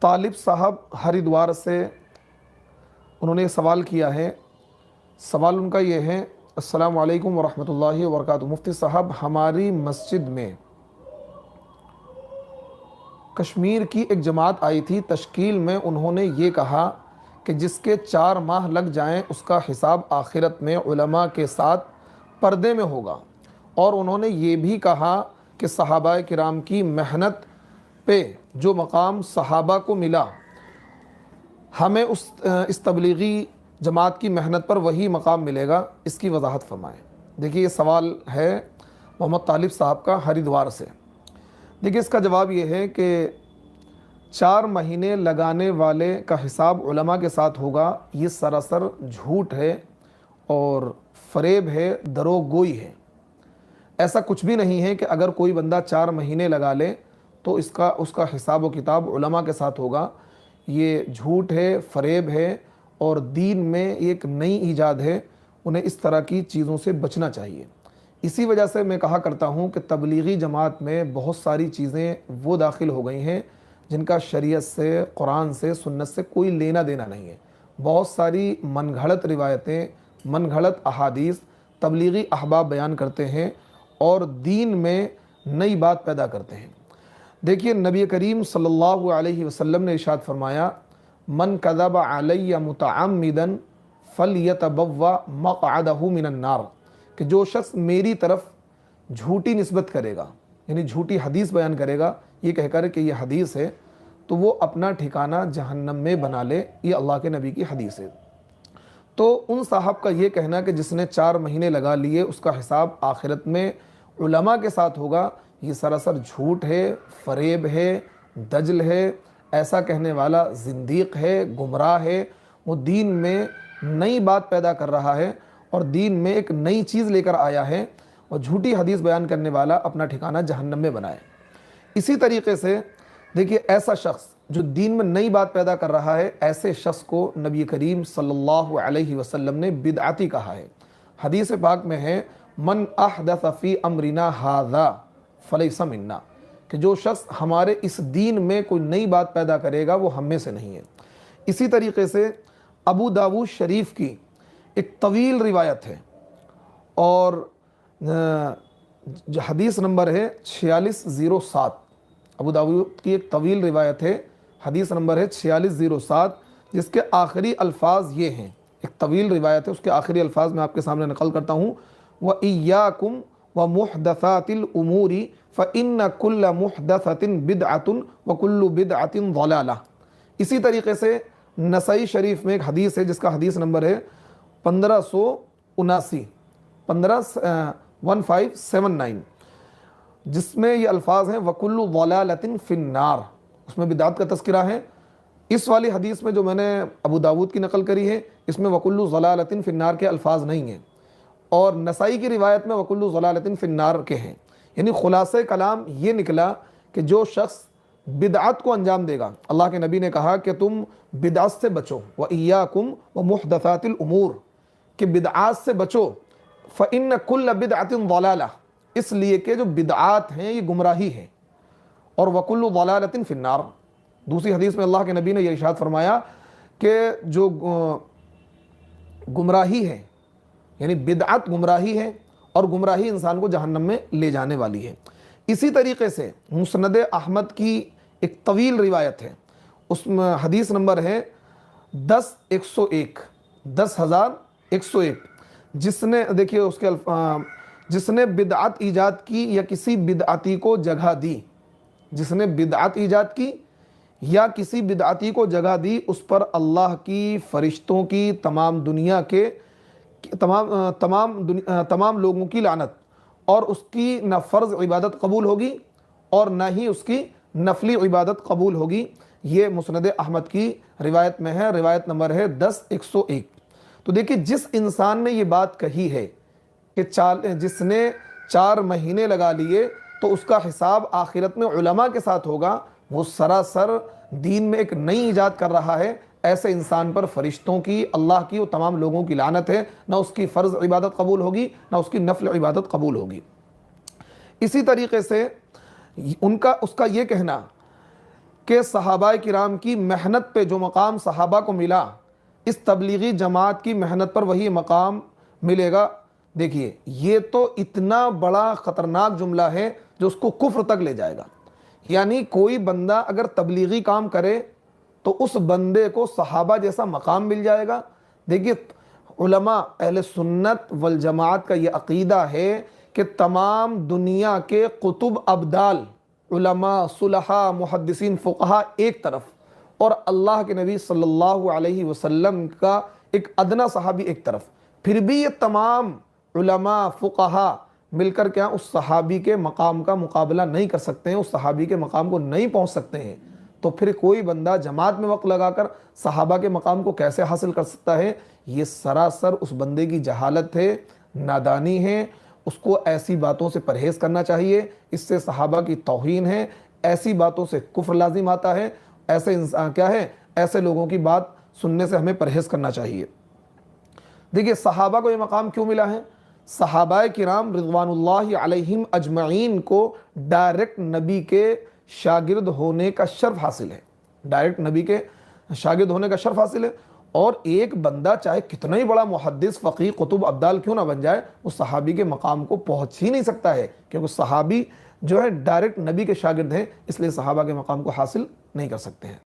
طالب صاحب ہریدوار سے انہوں نے سوال کیا ہے۔ سوال ان کا یہ ہے، السلام علیکم ورحمۃ اللہ وبرکاتہ۔ مفتی صاحب، ہماری مسجد میں کشمیر کی ایک جماعت آئی تھی، تشکیل میں انہوں نے یہ کہا کہ جس کے 4 ماہ لگ جائیں اس کا حساب آخرت میں علماء کے ساتھ پردے میں ہوگا، اور انہوں نے یہ بھی کہا کہ صحابہ کرام کی محنت پہ جو مقام صحابہ کو ملا، ہمیں اس تبلیغی جماعت کی محنت پر وہی مقام ملے گا۔ اس کی وضاحت فرمائیں۔ دیکھیے، یہ سوال ہے محمد طالب صاحب کا ہریدوار سے۔ دیکھیے، اس کا جواب یہ ہے کہ 4 مہینے لگانے والے کا حساب علماء کے ساتھ ہوگا، یہ سراسر جھوٹ ہے اور فریب ہے، دروغ گوئی ہے۔ ایسا کچھ بھی نہیں ہے کہ اگر کوئی بندہ 4 مہینے لگا لے تو اس کا حساب و کتاب علماء کے ساتھ ہوگا۔ یہ جھوٹ ہے، فریب ہے، اور دین میں ایک نئی ایجاد ہے۔ انہیں اس طرح کی چیزوں سے بچنا چاہیے۔ اسی وجہ سے میں کہا کرتا ہوں کہ تبلیغی جماعت میں بہت ساری چیزیں وہ داخل ہو گئی ہیں جن کا شریعت سے، قرآن سے، سنت سے کوئی لینا دینا نہیں ہے۔ بہت ساری من گھڑت روایتیں، من گھڑت احادیث تبلیغی احباب بیان کرتے ہیں اور دین میں نئی بات پیدا کرتے ہیں۔ دیکھیے، نبی کریم صلی اللہ علیہ وسلم نے ارشاد فرمایا، من کذب علی متعمدا فلیتبوأ مقعدہ من النار، کہ جو شخص میری طرف جھوٹی نسبت کرے گا، یعنی جھوٹی حدیث بیان کرے گا، یہ کہہ کر کہ یہ حدیث ہے، تو وہ اپنا ٹھکانہ جہنم میں بنا لے۔ یہ اللہ کے نبی کی حدیث ہے۔ تو ان صاحب کا یہ کہنا کہ جس نے 4 مہینے لگا لیے اس کا حساب آخرت میں علماء کے ساتھ ہوگا، یہ سراسر جھوٹ ہے، فریب ہے، دجل ہے۔ ایسا کہنے والا زندیق ہے، گمراہ ہے۔ وہ دین میں نئی بات پیدا کر رہا ہے اور دین میں ایک نئی چیز لے کر آیا ہے، اور جھوٹی حدیث بیان کرنے والا اپنا ٹھکانہ جہنم میں بنائے۔ اسی طریقے سے دیکھیے، ایسا شخص جو دین میں نئی بات پیدا کر رہا ہے، ایسے شخص کو نبی کریم صلی اللہ علیہ وسلم نے بدعتی کہا ہے۔ حدیث پاک میں ہے، من احدث فی امرنا ھذا فلیس منا، کہ جو شخص ہمارے اس دین میں کوئی نئی بات پیدا کرے گا وہ ہم میں سے نہیں ہے۔ اسی طریقے سے ابو داؤد شریف کی ایک طویل روایت ہے، اور حدیث نمبر ہے 4607۔ ابو داؤد کی ایک طویل روایت ہے، حدیث نمبر ہے 4607، جس کے آخری الفاظ یہ ہیں۔ ایک طویل روایت ہے، اس کے آخری الفاظ میں آپ کے سامنے نقل کرتا ہوں، وَإِيَّاكُمْ وَمُحْدَثَاتِ الْأُمُورِ فَإِنَّ كُلَّ مُحْدَثَةٍ بِدْعَةٌ وَكُلُّ بِدْعَةٍ ضَلَالَةٌ۔ اسی طریقے سے نسائی شریف میں ایک حدیث ہے جس کا حدیث نمبر ہے 1579، 1579، جس میں یہ الفاظ ہیں وَكُلُّ ضَلَالَةٍ فِي النَّارِ۔ اس میں بدعت کا تذکرہ ہے۔ اس والی حدیث میں جو میں نے ابو داؤد کی نقل کری ہے، اس میں وَكُلُّ ضَلَالَةٍ فِي النَّارِ کے الفاظ نہیں ہیں، اور نسائی کی روایت میں وَكُلُّ ضَلَالَةٍ فِي النَّارِ کے ہیں۔ یعنی خلاصہ کلام یہ نکلا کہ جو شخص بدعت کو انجام دے گا، اللہ کے نبی نے کہا کہ تم بدعت سے بچو، وَإِيَّاكُمْ وَمُحْدَثَاتِ الْأُمُورِ، کہ بدعات سے بچو، فَإِنَّ كُلَّ بِدْعَةٍ ضَلَالَةٍ، اس لیے کہ جو بدعات ہیں یہ گمراہی ہے، اور وَكُلُّ ضَلَالَةٍ فِي النَّارِ۔ دوسری حدیث میں اللہ کے نبی نے یہ ارشاد فرمایا کہ جو گمراہی ہے، یعنی بدعت گمراہی ہے، اور گمراہی انسان کو جہنم میں لے جانے والی ہے۔ اسی طریقے سے مسند احمد کی ایک طویل روایت ہے، اس میں حدیث نمبر ہے 10101، 10101، جس نے دیکھیے اس کے جس نے بدعت ایجاد کی یا کسی بدعتی کو جگہ دی، جس نے بدعت ایجاد کی یا کسی بدعتی کو جگہ دی، اس پر اللہ کی، فرشتوں کی، تمام دنیا کے تمام لوگوں کی لعنت، اور اس کی نہ فرض عبادت قبول ہوگی اور نہ ہی اس کی نفلی عبادت قبول ہوگی۔ یہ مسند احمد کی روایت میں ہے، روایت نمبر ہے 10101۔ تو دیکھیے، جس انسان نے یہ بات کہی ہے کہ جس نے 4 مہینے لگا لیے تو اس کا حساب آخرت میں علماء کے ساتھ ہوگا، وہ سراسر دین میں ایک نئی ایجاد کر رہا ہے۔ ایسے انسان پر فرشتوں کی، اللہ کی اور تمام لوگوں کی لعنت ہے، نہ اس کی فرض عبادت قبول ہوگی نہ اس کی نفل عبادت قبول ہوگی۔ اسی طریقے سے اس کا یہ کہنا کہ صحابہ کرام کی محنت پہ جو مقام صحابہ کو ملا، اس تبلیغی جماعت کی محنت پر وہی مقام ملے گا۔ دیکھیے یہ تو اتنا بڑا خطرناک جملہ ہے جو اس کو کفر تک لے جائے گا۔ یعنی کوئی بندہ اگر تبلیغی کام کرے تو اس بندے کو صحابہ جیسا مقام مل جائے گا۔ دیکھیے علماء اہل سنت والجماعت کا یہ عقیدہ ہے کہ تمام دنیا کے قطب ابدال، علماء، صلحاء، محدثین، فقہاء ایک طرف، اور اللہ کے نبی صلی اللہ علیہ وسلم کا ایک ادنا صحابی ایک طرف، پھر بھی یہ تمام علماء، فقہاء مل کر کیا اس صحابی کے مقام کا مقابلہ نہیں کر سکتے ہیں، اس صحابی کے مقام کو نہیں پہنچ سکتے ہیں، تو پھر کوئی بندہ جماعت میں وقت لگا کر صحابہ کے مقام کو کیسے حاصل کر سکتا ہے؟ یہ سراسر اس بندے کی جہالت ہے، نادانی ہے۔ اس کو ایسی باتوں سے پرہیز کرنا چاہیے، اس سے صحابہ کی توہین ہے، ایسی باتوں سے کفر لازم آتا ہے، ایسے انسان کیا ہے، ایسے لوگوں کی بات سننے سے ہمیں پرہیز کرنا چاہیے۔ دیکھیے صحابہ کو یہ مقام کیوں ملا ہے؟ صحابہ کرام رضوان اللہ علیہم اجمعین کو ڈائریکٹ نبی کے شاگرد ہونے کا شرف حاصل ہے، ڈائریکٹ نبی کے شاگرد ہونے کا شرف حاصل ہے، اور ایک بندہ چاہے کتنا ہی بڑا محدث، فقیہ، قطب ابدال کیوں نہ بن جائے، اس صحابی کے مقام کو پہنچ ہی نہیں سکتا ہے، کیونکہ صحابی جو ہے ڈائریکٹ نبی کے شاگرد ہیں، اس لیے صحابہ کے مقام کو حاصل نہیں کر سکتے ہیں۔